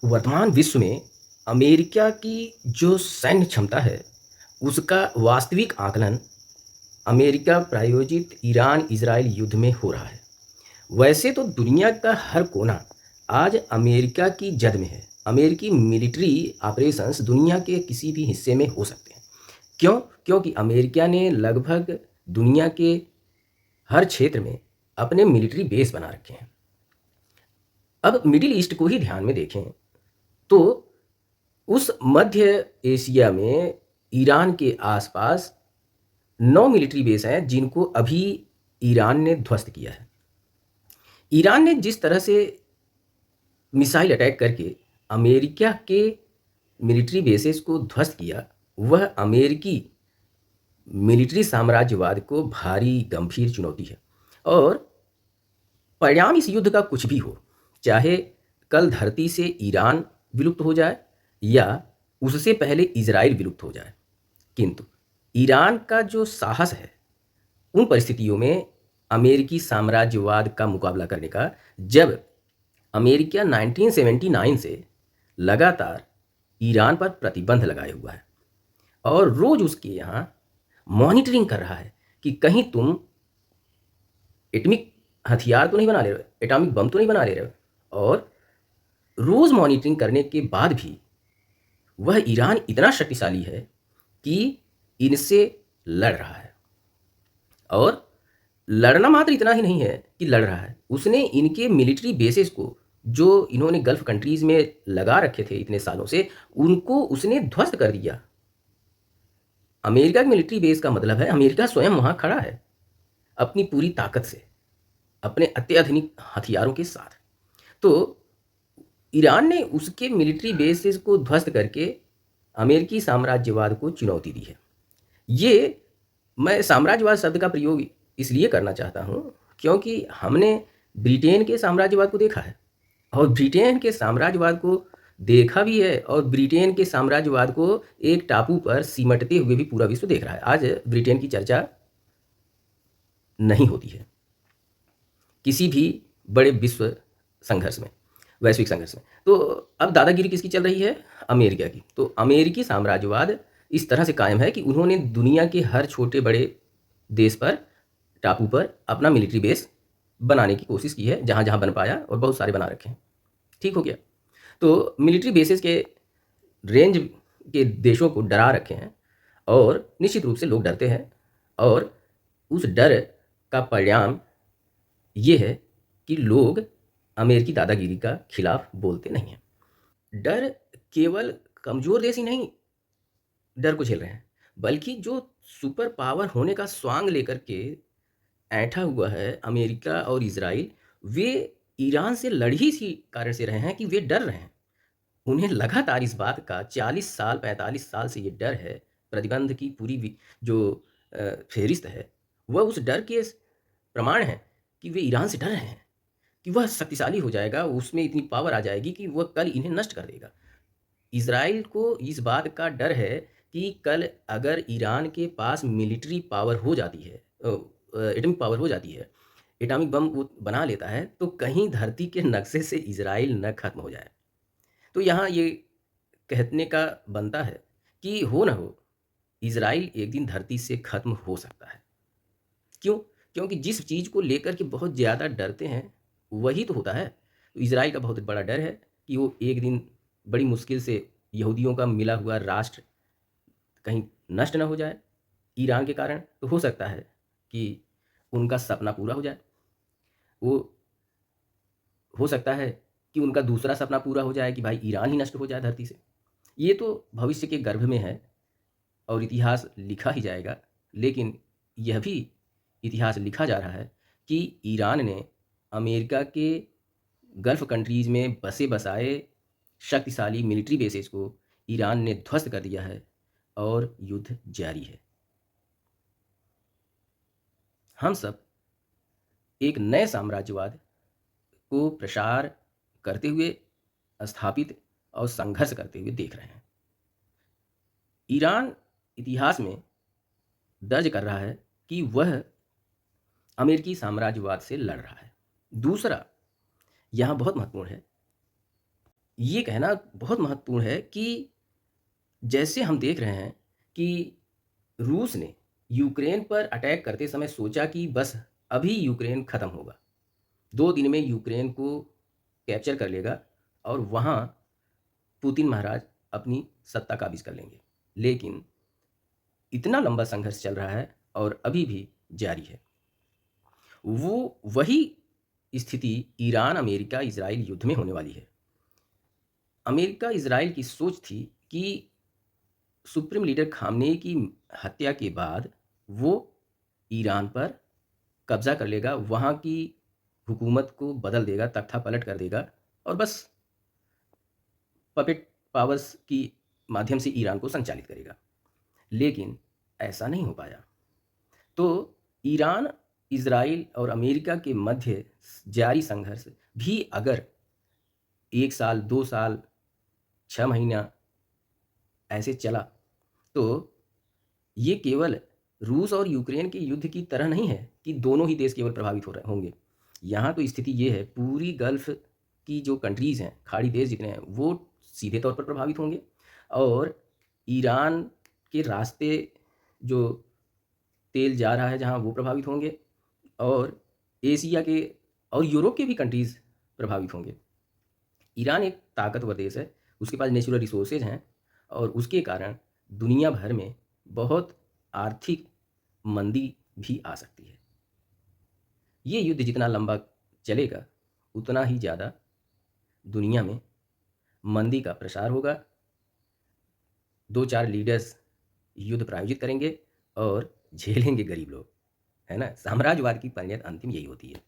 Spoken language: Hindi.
वर्तमान विश्व में अमेरिका की जो सैन्य क्षमता है, उसका वास्तविक आकलन अमेरिका प्रायोजित ईरान-इज़राइल युद्ध में हो रहा है। वैसे तो दुनिया का हर कोना आज अमेरिका की जद में है। अमेरिकी मिलिट्री ऑपरेशंस दुनिया के किसी भी हिस्से में हो सकते हैं। क्यों? क्योंकि अमेरिका ने लगभग दुनिया के हर क्षेत्र में अपने मिलिट्री बेस बना रखे हैं। अब मिडिल ईस्ट को ही ध्यान में देखें तो उस मध्य एशिया में ईरान के आसपास 9 मिलिट्री बेस हैं जिनको अभी ईरान ने ध्वस्त किया है। ईरान ने जिस तरह से मिसाइल अटैक करके अमेरिका के मिलिट्री बेसेस को ध्वस्त किया, वह अमेरिकी मिलिट्री साम्राज्यवाद को भारी गंभीर चुनौती है। और परिणाम इस युद्ध का कुछ भी हो, चाहे कल धरती से ईरान विलुप्त हो जाए या उससे पहले इजराइल विलुप्त हो जाए, किंतु ईरान का जो साहस है उन परिस्थितियों में अमेरिकी साम्राज्यवाद का मुकाबला करने का, जब अमेरिका 1979 से लगातार ईरान पर प्रतिबंध लगाए हुआ है और रोज उसके यहाँ मॉनिटरिंग कर रहा है कि कहीं तुम एटमिक हथियार तो नहीं बना ले रहे हो, एटॉमिक बम तो नहीं बना ले रहे हो। और रोज मॉनिटरिंग करने के बाद भी वह ईरान इतना शक्तिशाली है कि इनसे लड़ रहा है। और लड़ना मात्र इतना ही नहीं है कि लड़ रहा है, उसने इनके मिलिट्री बेसेस को जो इन्होंने गल्फ कंट्रीज में लगा रखे थे इतने सालों से, उनको उसने ध्वस्त कर दिया। अमेरिका के मिलिट्री बेस का मतलब है अमेरिका स्वयं वहां खड़ा है अपनी पूरी ताकत से, अपने अत्याधुनिक हथियारों के साथ। तो ईरान ने उसके मिलिट्री बेसेस को ध्वस्त करके अमेरिकी साम्राज्यवाद को चुनौती दी है। ये मैं साम्राज्यवाद शब्द का प्रयोग इसलिए करना चाहता हूँ क्योंकि हमने ब्रिटेन के साम्राज्यवाद को देखा है और ब्रिटेन के साम्राज्यवाद को देखा भी है, और ब्रिटेन के साम्राज्यवाद को एक टापू पर सिमटते हुए भी पूरा विश्व देख रहा है। आज ब्रिटेन की चर्चा नहीं होती है किसी भी बड़े विश्व संघर्ष में, वैश्विक संघर्ष में। तो अब दादागिरी किसकी चल रही है? अमेरिका की। तो अमेरिकी साम्राज्यवाद इस तरह से कायम है कि उन्होंने दुनिया के हर छोटे बड़े देश पर, टापू पर अपना मिलिट्री बेस बनाने की कोशिश की है, जहाँ जहाँ बन पाया, और बहुत सारे बना रखे हैं। ठीक हो गया। तो मिलिट्री बेसेस के रेंज के देशों को डरा रखे हैं और निश्चित रूप से लोग डरते हैं, और उस डर का परिणाम ये है कि लोग अमेरिकी दादागिरी का खिलाफ बोलते नहीं हैं। डर केवल कमजोर देश ही नहीं डर को झेल रहे हैं, बल्कि जो सुपर पावर होने का स्वांग लेकर के ऐंठा हुआ है अमेरिका और इजराइल, वे ईरान से लड़ ही इसी कारण से रहे हैं कि वे डर रहे हैं। उन्हें लगातार इस बात का 40 साल 45 साल से ये डर है। प्रतिबंध की पूरी जो फेहरिस्त है, वह उस डर के प्रमाण है कि वे ईरान से डर रहे हैं कि वह शक्तिशाली हो जाएगा, उसमें इतनी पावर आ जाएगी कि वह कल इन्हें नष्ट कर देगा। इजराइल को इस बात का डर है कि कल अगर ईरान के पास मिलिट्री पावर हो जाती है, एटॉमिक पावर हो जाती है, एटॉमिक बम वो बना लेता है, तो कहीं धरती के नक्शे से इजराइल न खत्म हो जाए। तो यहाँ ये कहने का बनता है कि हो ना हो, इजराइल एक दिन धरती से खत्म हो सकता है। क्यों? क्योंकि जिस चीज़ को लेकर के बहुत ज़्यादा डरते हैं वही तो होता है। तो इजराइल का बहुत बड़ा डर है कि वो एक दिन बड़ी मुश्किल से यहूदियों का मिला हुआ राष्ट्र कहीं नष्ट ना हो जाए ईरान के कारण। तो हो सकता है कि उनका सपना पूरा हो जाए, वो हो सकता है कि उनका दूसरा सपना पूरा हो जाए कि भाई ईरान ही नष्ट हो जाए धरती से। ये तो भविष्य के गर्भ में है और इतिहास लिखा ही जाएगा। लेकिन यह भी इतिहास लिखा जा रहा है कि ईरान ने अमेरिका के गल्फ कंट्रीज़ में बसे बसाए शक्तिशाली मिलिट्री बेसेस को ईरान ने ध्वस्त कर दिया है और युद्ध जारी है। हम सब एक नए साम्राज्यवाद को प्रसार करते हुए, स्थापित और संघर्ष करते हुए देख रहे हैं। ईरान इतिहास में दर्ज कर रहा है कि वह अमेरिकी साम्राज्यवाद से लड़ रहा है। दूसरा यहाँ बहुत महत्वपूर्ण है ये कहना बहुत महत्वपूर्ण है कि जैसे हम देख रहे हैं कि रूस ने यूक्रेन पर अटैक करते समय सोचा कि बस अभी यूक्रेन ख़त्म होगा, 2 दिन में यूक्रेन को कैप्चर कर लेगा और वहाँ पुतिन महाराज अपनी सत्ता काबिज़ कर लेंगे। लेकिन इतना लंबा संघर्ष चल रहा है और अभी भी जारी है। वो वही स्थिति ईरान, अमेरिका, इज़राइल युद्ध में होने वाली है। अमेरिका, इज़राइल की सोच थी कि सुप्रीम लीडर खामनेई की हत्या के बाद वो ईरान पर कब्ज़ा कर लेगा, वहाँ की हुकूमत को बदल देगा, तख्ता पलट कर देगा और बस पपेट पावर्स की माध्यम से ईरान को संचालित करेगा। लेकिन ऐसा नहीं हो पाया। तो ईरान, इज़राइल और अमेरिका के मध्य जारी संघर्ष भी अगर 1 साल, 2 साल, 6 महीना ऐसे चला, तो ये केवल रूस और यूक्रेन के युद्ध की तरह नहीं है कि दोनों ही देश केवल प्रभावित हो रहे होंगे। यहाँ तो स्थिति ये है, पूरी गल्फ़ की जो कंट्रीज़ हैं, खाड़ी देश जितने हैं, वो सीधे तौर पर प्रभावित होंगे और ईरान के रास्ते जो तेल जा रहा है जहाँ, वो प्रभावित होंगे और एशिया के और यूरोप के भी कंट्रीज़ प्रभावित होंगे। ईरान एक ताकतवर देश है, उसके पास नेचुरल रिसोर्सेज हैं और उसके कारण दुनिया भर में बहुत आर्थिक मंदी भी आ सकती है। ये युद्ध जितना लंबा चलेगा, उतना ही ज़्यादा दुनिया में मंदी का प्रसार होगा। 2-4 लीडर्स युद्ध प्रायोजित करेंगे और झेलेंगे गरीब लोग, है ना? साम्राज्यवाद की परिणति अंतिम यही होती है।